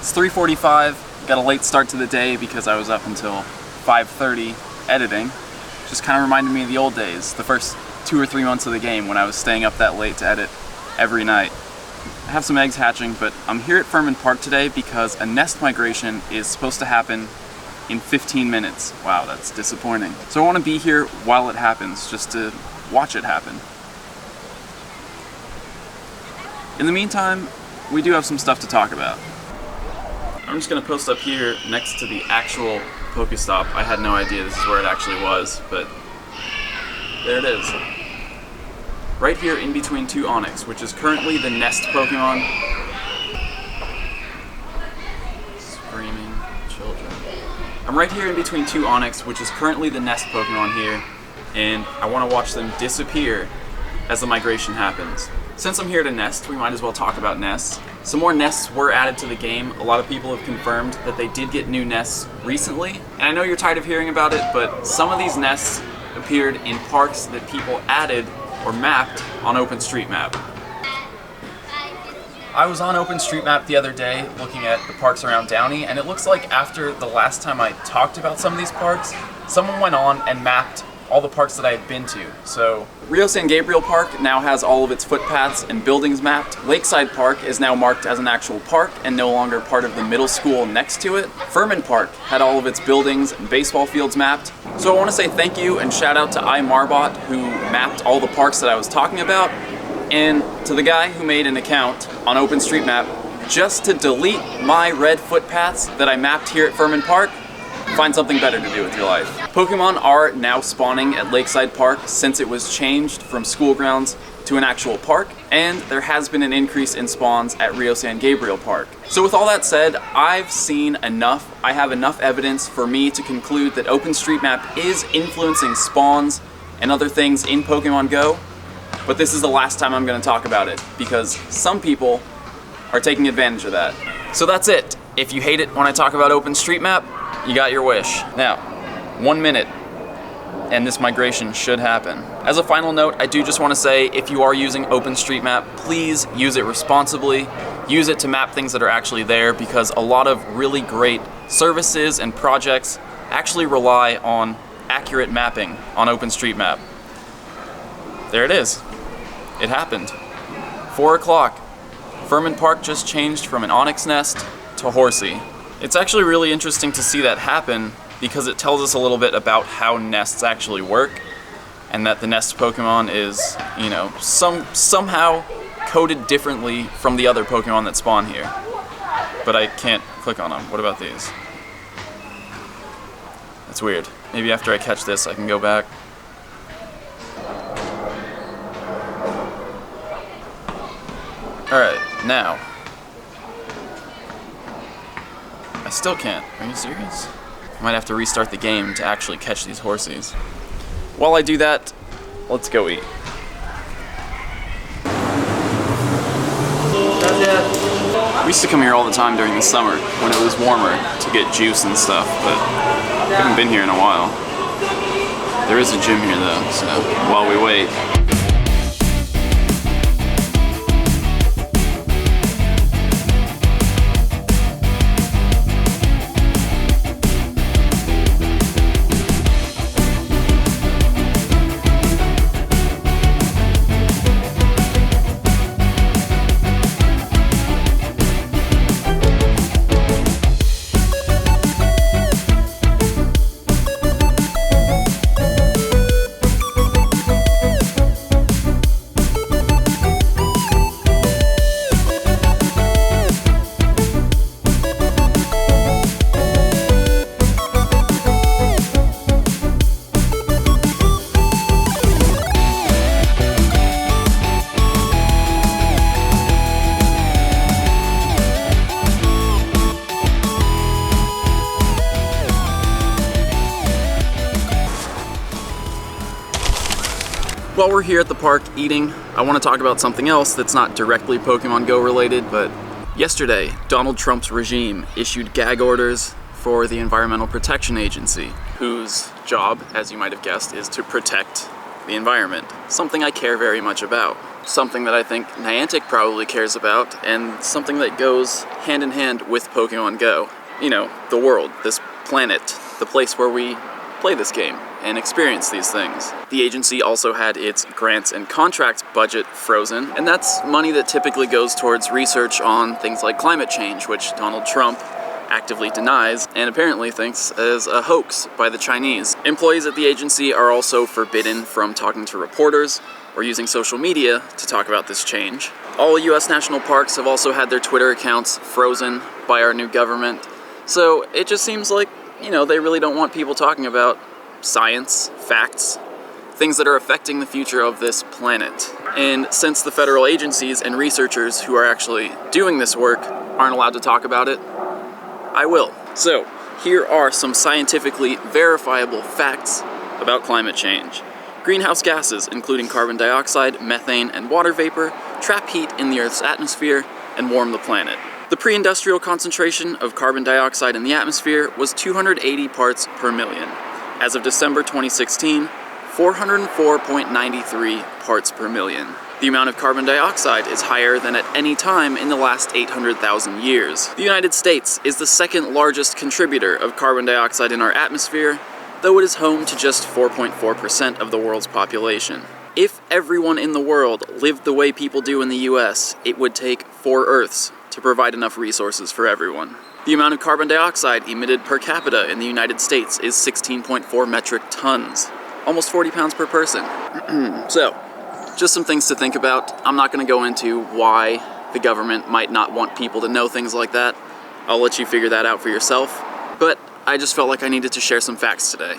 It's 3:45, got a late start to the day because I was up until 5:30 editing. Just kind of reminded me of the old days, the first 2 or 3 months of the game when I was staying up that late to edit every night. I have some eggs hatching, but I'm here at Firestone Park today because a nest migration is supposed to happen in 15 minutes. Wow, that's disappointing. So I want to be here while it happens, just to watch it happen. In the meantime, we do have some stuff to talk about. I'm just going to post up here next to the actual Pokestop. I had no idea this is where it actually was, but there it is. Right here in between two Onix, which is currently the nest Pokemon. Screaming children. I'm right here in between two Onix, which is currently the nest Pokemon here, and I want to watch them disappear as the migration happens. Since I'm here to nest, we might as well talk about nests. Some more nests were added to the game. A lot of people have confirmed that they did get new nests recently. And I know you're tired of hearing about it, but some of these nests appeared in parks that people added or mapped on OpenStreetMap. I was on OpenStreetMap the other day looking at the parks around Downey, and it looks like after the last time I talked about some of these parks, someone went on and mapped all the parks that I had been to. So Rio San Gabriel Park now has all of its footpaths and buildings mapped. Lakeside Park is now marked as an actual park and no longer part of the middle school next to it. Firestone Park had all of its buildings and baseball fields mapped. So I want to say thank you and shout out to iMarbot, who mapped all the parks that I was talking about, and to the guy who made an account on OpenStreetMap just to delete my red footpaths that I mapped here at Firestone Park. Find something better to do with your life. Pokemon are now spawning at Lakeside Park since it was changed from school grounds to an actual park, and there has been an increase in spawns at Rio San Gabriel Park. So with all that said, I've seen enough. I have enough evidence for me to conclude that OpenStreetMap is influencing spawns and other things in Pokemon Go, but this is the last time I'm going to talk about it because some people are taking advantage of that. So that's it. If you hate it when I talk about OpenStreetMap, you got your wish. Now, 1 minute, and this migration should happen. As a final note, I do just want to say, if you are using OpenStreetMap, please use it responsibly. Use it to map things that are actually there, because a lot of really great services and projects actually rely on accurate mapping on OpenStreetMap. There it is. It happened. 4 o'clock. Firestone Park just changed from an Onix nest to Horsey. It's actually really interesting to see that happen because it tells us a little bit about how nests actually work, and that the nest Pokemon is, you know, somehow coded differently from the other Pokemon that spawn here. But I can't click on them. What about these? That's weird. Maybe after I catch this I can go back. Alright, now. I still can't. Are you serious? I might have to restart the game to actually catch these horsies. While I do that, let's go eat. We used to come here all the time during the summer when it was warmer to get juice and stuff, but I haven't been here in a while. There is a gym here though, so while we wait. While we're here at the park eating, I want to talk about something else that's not directly Pokemon Go related, but yesterday, Donald Trump's regime issued gag orders for the Environmental Protection Agency, whose job, as you might have guessed, is to protect the environment, something I care very much about. something that I think Niantic probably cares about, and something that goes hand in hand with Pokemon Go. You know, the world, this planet, the place where we play this game and experience these things. The agency also had its grants and contract budget frozen, and that's money that typically goes towards research on things like climate change, which Donald Trump actively denies and apparently thinks is a hoax by the Chinese. Employees at the agency are also forbidden from talking to reporters or using social media to talk about this change. All US national parks have also had their Twitter accounts frozen by our new government, so it just seems like, you know, they really don't want people talking about science, facts, things that are affecting the future of this planet. And since the federal agencies and researchers who are actually doing this work aren't allowed to talk about it, I will. So, here are some scientifically verifiable facts about climate change. Greenhouse gases, including carbon dioxide, methane, and water vapor, trap heat in the Earth's atmosphere and warm the planet. The pre-industrial concentration of carbon dioxide in the atmosphere was 280 parts per million. As of December 2016, 404.93 parts per million. The amount of carbon dioxide is higher than at any time in the last 800,000 years. The United States is the second largest contributor of carbon dioxide in our atmosphere, though it is home to just 4.4% of the world's population. If everyone in the world lived the way people do in the US, it would take 4 Earths to provide enough resources for everyone. The amount of carbon dioxide emitted per capita in the United States is 16.4 metric tons, almost 40 pounds per person. So, just some things to think about. I'm not going to go into why the government might not want people to know things like that. I'll let you figure that out for yourself. But I just felt like I needed to share some facts today.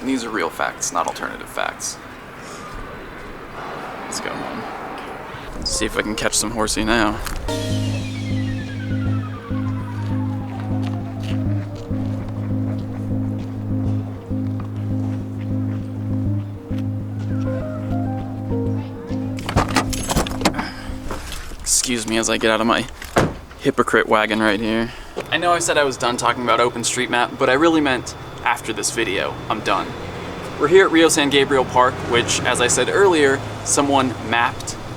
And these are real facts, not alternative facts. Let's go home. Let's see if I can catch some horsey now. Excuse me as I get out of my hypocrite wagon right here. I know I said I was done talking about OpenStreetMap, but I really meant after this video, I'm done. We're here at Rio San Gabriel Park, which, as I said earlier, someone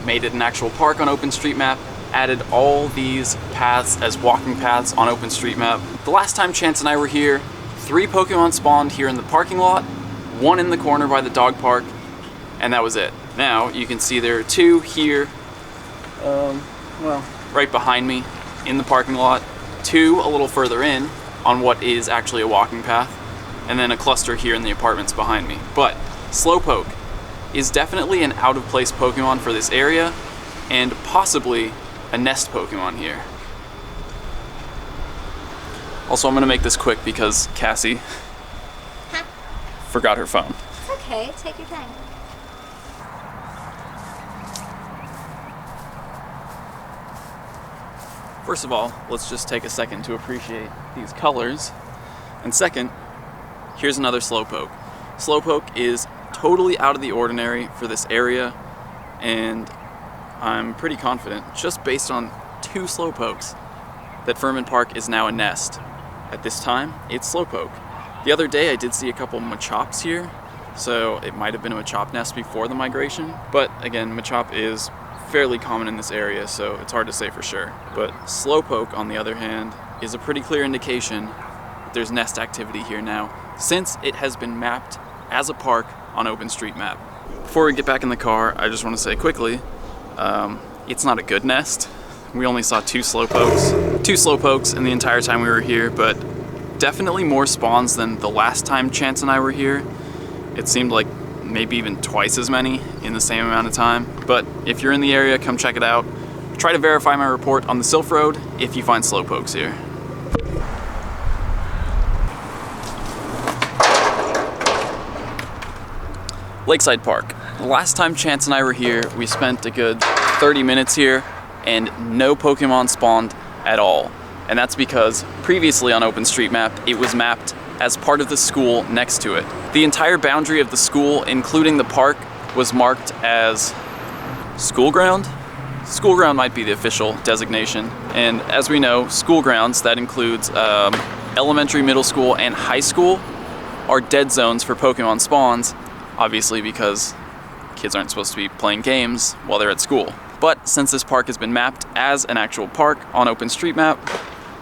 made it an actual park on OpenStreetMap, added all these paths as walking paths on OpenStreetMap. The last time Chance and I were here, 3 Pokemon spawned here in the parking lot, 1 in the corner by the dog park, and that was it. Now, you can see there are 2 here, well, right behind me in the parking lot, 2 a little further in on what is actually a walking path, and then a cluster here in the apartments behind me. But Slowpoke is definitely an out-of-place Pokemon for this area, and possibly a nest Pokemon here. Also, I'm gonna make this quick because Cassie forgot her phone. It's okay, take your time. First of all, let's just take a second to appreciate these colors. And second, here's another Slowpoke. Slowpoke is totally out of the ordinary for this area, and I'm pretty confident, just based on 2 Slowpokes, that Furman Park is now a nest. At this time, it's Slowpoke. The other day I did see a couple Machops here, so it might have been a Machop nest before the migration, but again, Machop is fairly common in this area, so it's hard to say for sure. But Slowpoke, on the other hand, is a pretty clear indication that there's nest activity here now, since it has been mapped as a park on OpenStreetMap. Before we get back in the car, I just want to say quickly, it's not a good nest. We only saw 2 Slowpokes in the entire time we were here, but definitely more spawns than the last time Chance and I were here. It seemed like maybe even twice as many in the same amount of time. But if you're in the area, come check it out. Try to verify my report on the Sylph Road if you find Slowpokes here. Lakeside Park. The last time Chance and I were here, we spent a good 30 minutes here and no Pokemon spawned at all. And that's because previously on OpenStreetMap, it was mapped as part of the school next to it. The entire boundary of the school, including the park, was marked as school ground? School ground might be the official designation. And as we know, school grounds, that includes elementary, middle school, and high school, are dead zones for Pokemon spawns, obviously because kids aren't supposed to be playing games while they're at school. But since this park has been mapped as an actual park on OpenStreetMap,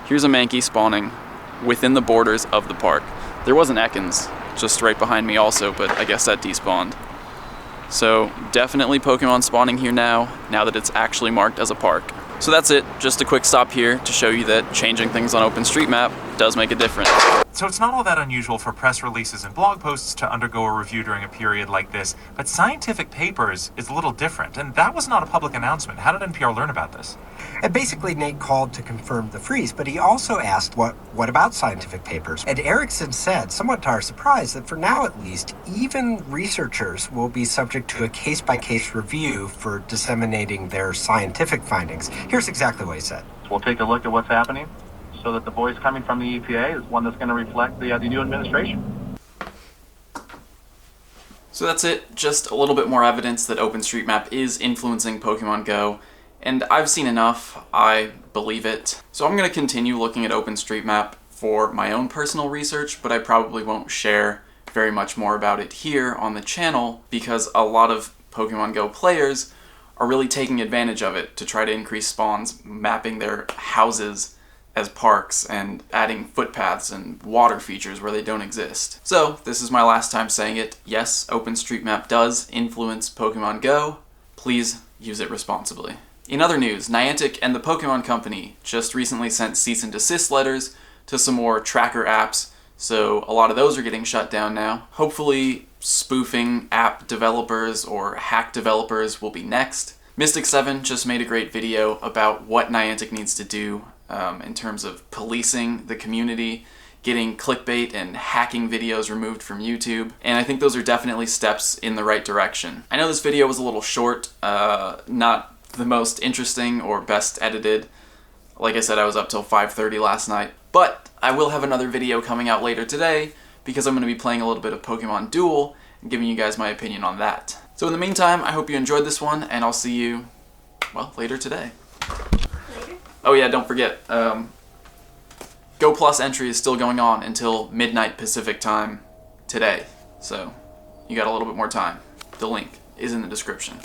here's a Mankey spawning within the borders of the park. There was an Ekans just right behind me also, but I guess that despawned. So definitely Pokemon spawning here now that it's actually marked as a park. So that's it, just a quick stop here to show you that changing things on OpenStreetMap does make a difference. So it's not all that unusual for press releases and blog posts to undergo a review during a period like this, but scientific papers is a little different, and that was not a public announcement. How did NPR learn about this? And basically, Nate called to confirm the freeze, but he also asked, what about scientific papers? And Erickson said, somewhat to our surprise, that for now at least, even researchers will be subject to a case-by-case review for disseminating their scientific findings. Here's exactly what he said. We'll take a look at what's happening so that the voice coming from the EPA is one that's going to reflect the new administration. So that's it, just a little bit more evidence that OpenStreetMap is influencing Pokemon Go, and I've seen enough, I believe it. So I'm going to continue looking at OpenStreetMap for my own personal research, but I probably won't share very much more about it here on the channel because a lot of Pokemon Go players are really taking advantage of it to try to increase spawns, mapping their houses as parks and adding footpaths and water features where they don't exist. So this is my last time saying it. Yes, OpenStreetMap does influence Pokemon Go. Please use it responsibly. In other news, Niantic and the Pokémon Company just recently sent cease and desist letters to some more tracker apps, so a lot of those are getting shut down now. Hopefully spoofing app developers or hack developers will be next. Mystic7 just made a great video about what Niantic needs to do in terms of policing the community, getting clickbait and hacking videos removed from YouTube, and I think those are definitely steps in the right direction. I know this video was a little short, not the most interesting or best edited. Like I said, I was up till 5:30 last night, but I will have another video coming out later today because I'm going to be playing a little bit of Pokemon Duel and giving you guys my opinion on that. So in the meantime, I hope you enjoyed this one, and I'll see you, well, later today. Oh yeah, don't forget, Go Plus entry is still going on until midnight Pacific time today, so you got a little bit more time. The link is in the description.